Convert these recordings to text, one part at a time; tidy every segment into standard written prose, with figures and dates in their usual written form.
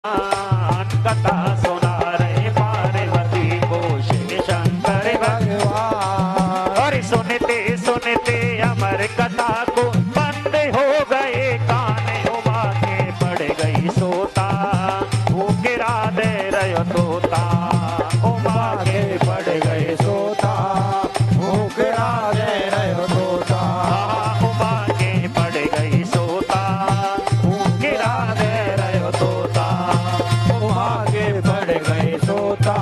कथा सुना रहे पार्वती को शिव शंकर भगवान। और सुनते सुनते अमर कथा को बंद हो गए कान, उमा के पड़ गई सोता वो गिरा दे रहो तोता। उमा के पड़ गए सोता वो गिरा दे रहो तोता। उमा के पड़ गई सोता वो गिरा दे रहो तोता। उमा के पड़ गई सोता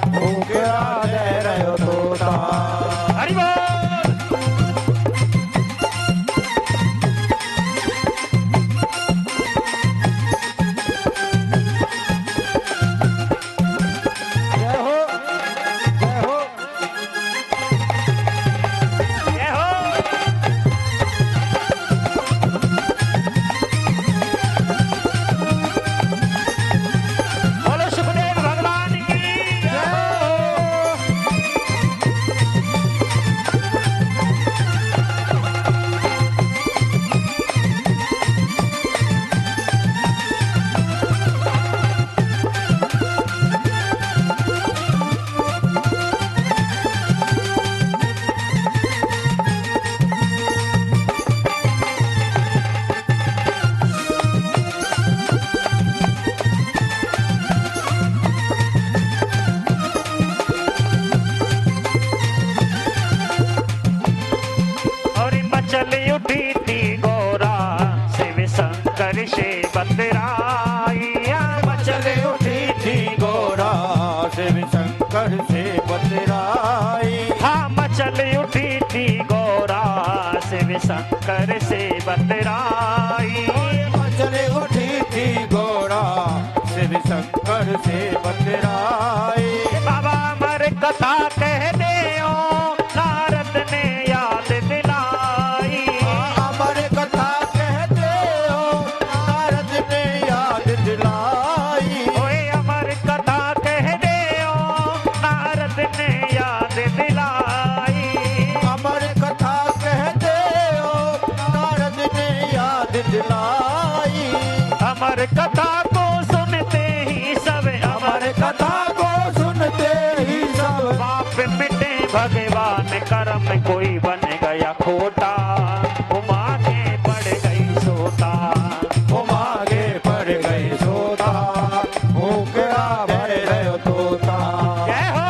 वो गिरा दे रहो तोता। हरि बोल। जय हो जय हो जय हो। बोलो सुखदेव भगवान की जय हो। और मचल उठी थी गोरा शिव शंकर से बतराई। मचल उठी थी गोरा शिव शंकर से बतराई। हाँ मचल उठी थी गोरा शिव शंकर से बतराई। मचल उठी थी गोरा शिव शंकर से बतराई। बाबा मर कथा कह दे नारद ने याद दिलाई। अमर कथा कहते हो नारद ने याद दिलाई। ओए अमर कथा कह दे नारद ने याद दिलाई। अमर कथा कहते हो नारद ने याद दिलाई। अमर कथा को सुनते ही सब अमर कथा को सुनते ही सब पाप मिटे भगवान कर्म कोई बन गया खोटा। उमा के पड़ गई सोता। उमा के पड़ गई सोता भूखरा भर रहो तोता। जय हो।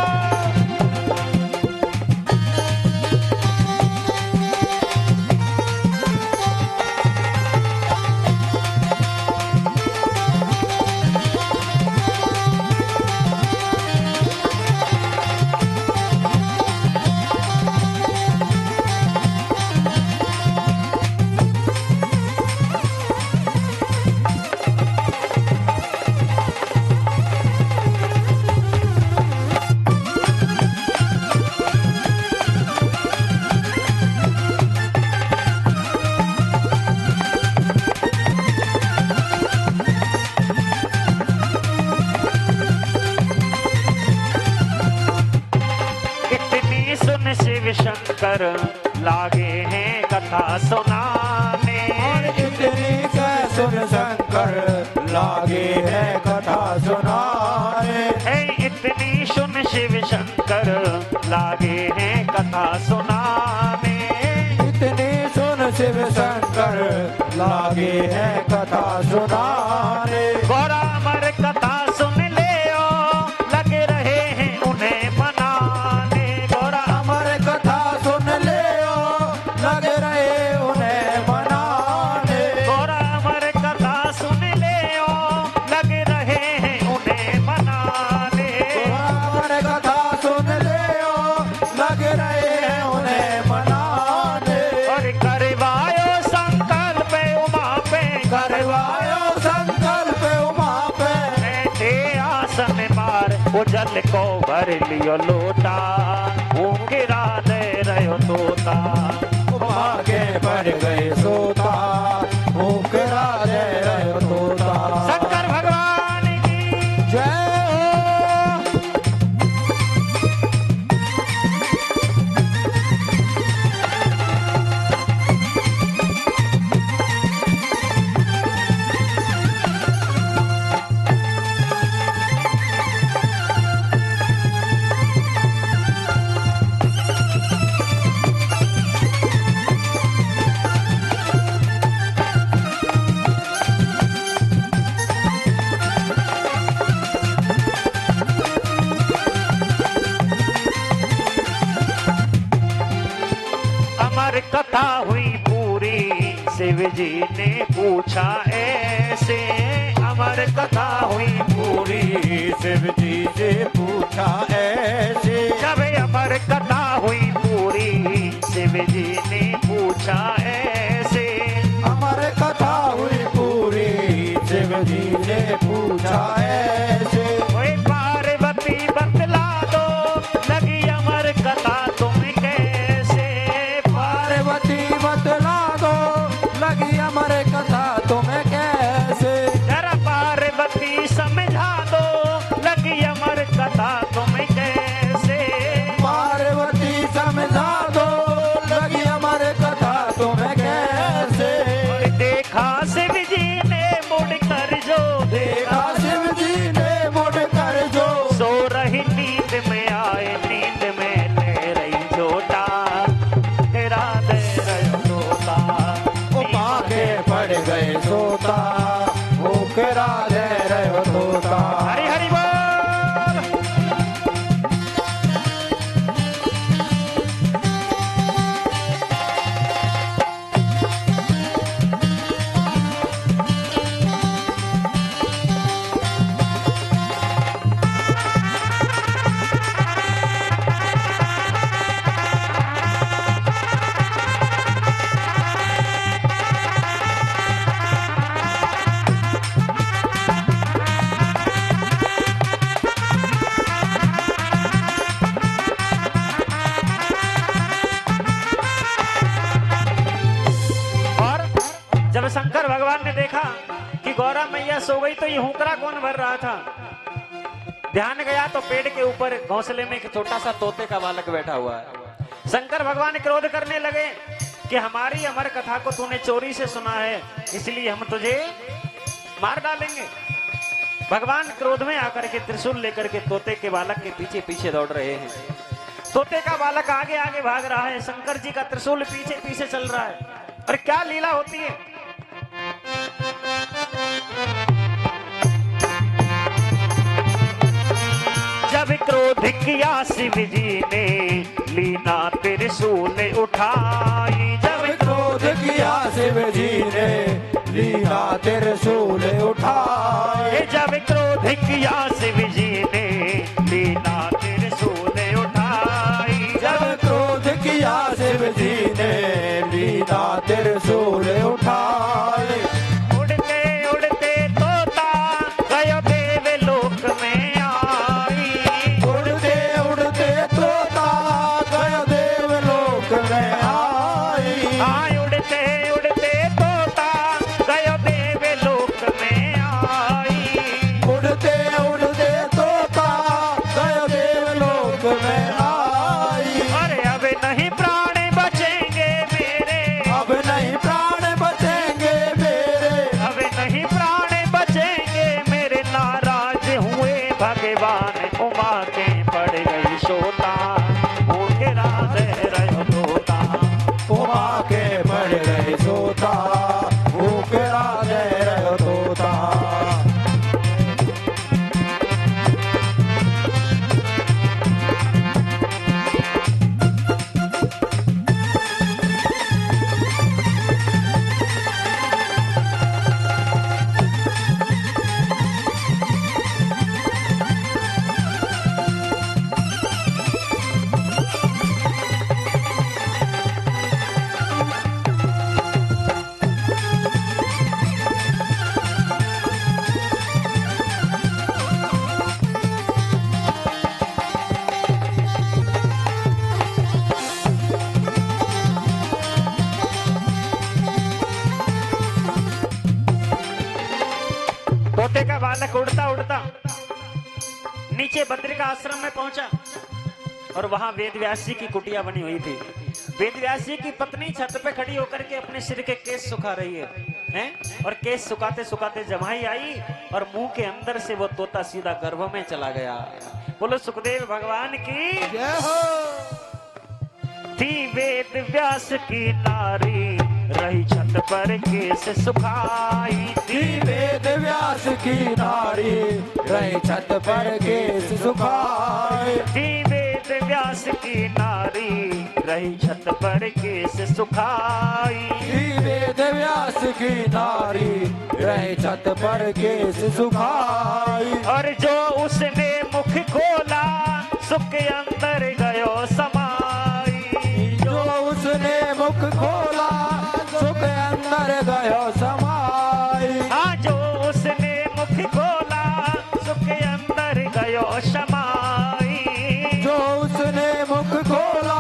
इतनी सुन शिव शंकर लागे हैं कथा सुनाने। और इतनी कै सुन शंकर लागे है कथा सुनाने। इतनी सुन शिव शंकर लागे हैं कथा सुनाने। इतनी सुन शिव शंकर लागे है कथा सुनाने। गोरा मर कथा सुन ले लग रहे हैं उन्हें मनाने। गोरा अमर कथा सुन ले लग रहे उन्हें मनाने। गोरा मर कथा सुन ले लग रहे हैं उन्हें मनाने। अमर कथा सुन ले लग रहे हैं उन्हें मनाने। और करवायो संकल्प उमा पे। करवायो संकल्प उमा पे। बैठे आसन मार वो जल को भर लियो लोटा वो गिरा दे रहो तोता। उमा के पड़ गए सोता भूखरा दे रहे तोता। शंकर भगवान की जय हो। कथा हुई पूरी शिव जी ने पूछा ऐसे अमर कथा हुई पूरी शिव जी से पूछा ऐसे जब अमर कथा हुई पूरी शिव जी ने पूछा ऐसे अमर कथा हुई पूरी शिव जी ने पूछा ऐसे ओए पार्वती बतला दो लगी अमर कथा तुम्हें कैसे पार्वती बतला दो लगी अमर कथा तुम्हें कैसे जरा पार्वती समझा दो लगी अमर कथा तुम्हें कैसे पार्वती समझा दो लगी अमर कथा तुम्हें कैसे और देखा शिव जी ने मुड़ कर जो देखा शिव जी ने मुड़ कर जो सो रही नींद में आए नींद में ले रही झोटा तेरा दे रही तोता वो पाके पड़ गए सोता भूखरा दे रहे तोता हरि हरि बोल और जब शंकर भगवान ने देखा कि गौरा मैया सो गई तो ये हुंकरा कौन भर रहा था ध्यान गया तो पेड़ के ऊपर घोंसले में एक छोटा सा तोते का बालक बैठा हुआ है शंकर भगवान क्रोध करने लगे कि हमारी अमर कथा को तूने चोरी से सुना है इसलिए हम तुझे मार डालेंगे भगवान क्रोध में आकर के त्रिशूल लेकर के तोते के बालक के पीछे पीछे दौड़ रहे हैं तोते का बालक आगे आगे भाग रहा है शंकर जी का त्रिशूल पीछे पीछे चल रहा है और क्या लीला होती है जब क्रोध किया शिव जी ने लीना त्रिशूल उठाई जब क्रोध किया शिव जी ने लीना त्रिशूल उठाए जब क्रोध किया शिव जी ने लीना त्रिशूल उठाई जब क्रोध किया शिव जी ने लीना त्रिशूल उठाए उड़ते उड़ते तोता गयो देवलोक में आई उड़ते उड़ते तोता गयो देवलोक में आई हाँ उड़ते उड़ते तोता गयो देवलोक में आई उड़ते उड़ते तोता गयो देवलोक में आई अरे अब नहीं प्राण बचेंगे मेरे अब नहीं प्राण बचेंगे मेरे अब नहीं प्राण बचेंगे मेरे नाराज हुए भगवान उमा के पड़ गई सोता भूखे रात रहो तोता उमा के पड़ गए सोता भूखरा दे रहे तोता तोते का बालक उड़ता उड़ता नीचे बद्री का आश्रम में पहुंचा और वहां वेद व्यास जी की कुटिया बनी हुई थी वेद व्यास जी की पत्नी छत पे खड़ी होकर के अपने सिर के केस सुखा रही है और केस सुखाते सुखाते जमाई आई और मुंह के अंदर से वो तोता सीधा गर्भ में चला गया बोलो सुखदेव भगवान की जय हो थी वेद व्यास की नारी रही छत पर केस सुखाई थी वेद व्यास की नारी रही छत पर केस सुखाए थी वेद व्यास की नारी रही छत पर केस सुखाई। वेद व्यास की नारी रहे छत पर केस सुखाई। और जो उसने मुख खोला सुख अंदर गयो समाई। जो उसने मुख खोला सुख अंदर गयो समाई। हाँ, जो उसने मुख खोला सुख अंदर गयो समाई। जो उसने मुख खोला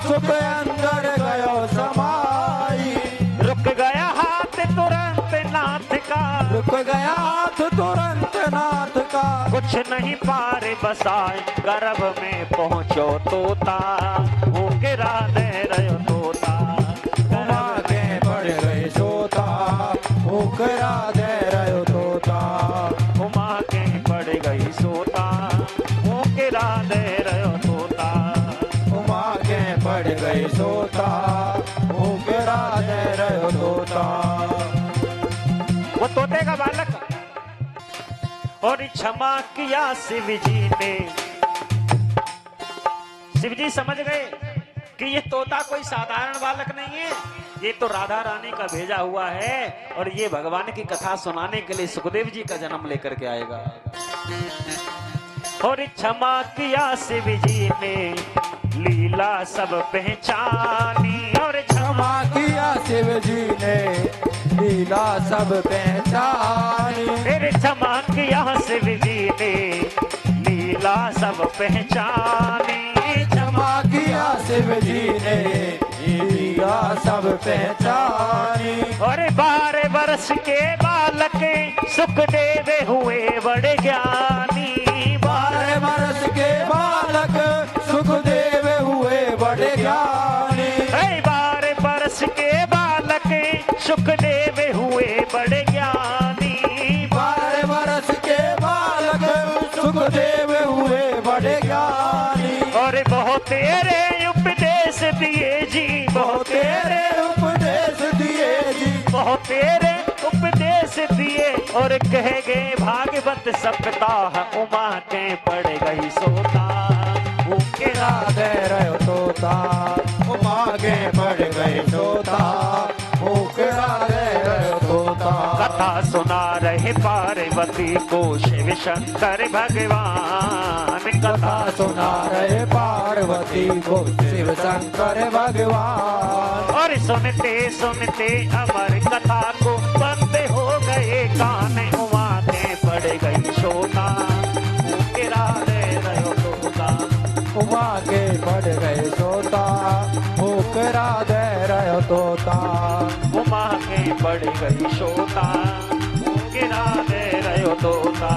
सुख अंदर गयो समाई। रुक गया हाथ तुरंत नाथ का, रुक गया हाथ तुरंत नाथ का। कुछ नहीं पार बसाए गर्भ में पहुंचो तोता। वो गिरा दे रहो तोता, उमा के पड़ गए सोता। मुकरा दे रहो तोता। उमा के पड़ गई सोता। वो गिरा दे रहो तोता। उमा के पड़ गए सोता। मुकरा दे रहो तोता। वो तोते का बालक और क्षमा किया शिव जी ने। शिव जी समझ गए कि ये तोता कोई साधारण बालक नहीं है, ये तो राधा रानी का भेजा हुआ है और ये भगवान की कथा सुनाने के लिए सुखदेव जी का जन्म लेकर के आएगा। और क्षमा किया शिव जी ने लीला सब पहचानी। और क्षमा किया शिव जी ने लीला सब पहचानी। फिर क्षमा किया शिव जी ने लीला सब पहचानी। क्षमा किया शिव जी ने लीला सब पहचानी। और 12 वर्ष के बालक सुखदेव हुए बड़े ज्ञानी। 12 वर्ष के बालक सुखदेव हुए बड़े ज्ञानी। 12 वर्ष के बालक सुखदेव हुए बड़े ज्ञानी। 12 वर्ष के बालक सुखदेव हुए बड़े ज्ञानी। और बहुत तेरे उपदेश दिए जी, बहुत तेरे उपदेश दिए जी। बहुत तेरे उपदेश दिए। और कह गए भागवत सप्ताह उमा के पड़ गई सोता। उनके दे रहो तोता। उमा के पड़ गए सोता। मुकरा दे रहो तोता। कथा सुना रहे पार्वती को शिव शंकर भगवान। कथा सुना रहे पार्वती को शिव शंकर भगवान। और सुनते सुनते अमर कथा को बंद हो गए कान। उमा के पड़ गई सोता। गिरा दे रहो तोता। उमा के पड़ गए सोता। मुकरा दे रहो तोता। उमा के पड़ गई सोता। गिरा दे रहो तोता।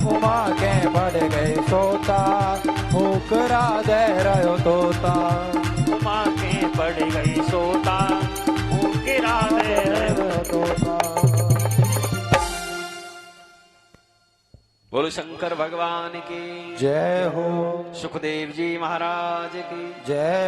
उमा के पड़ गए सोता। मुकरा दे रहो तोता। उमा के पड़ गई सोता। गिरा दे रहो तोता। बोलो शंकर भगवान की जय हो। सुखदेव जी महाराज की जय।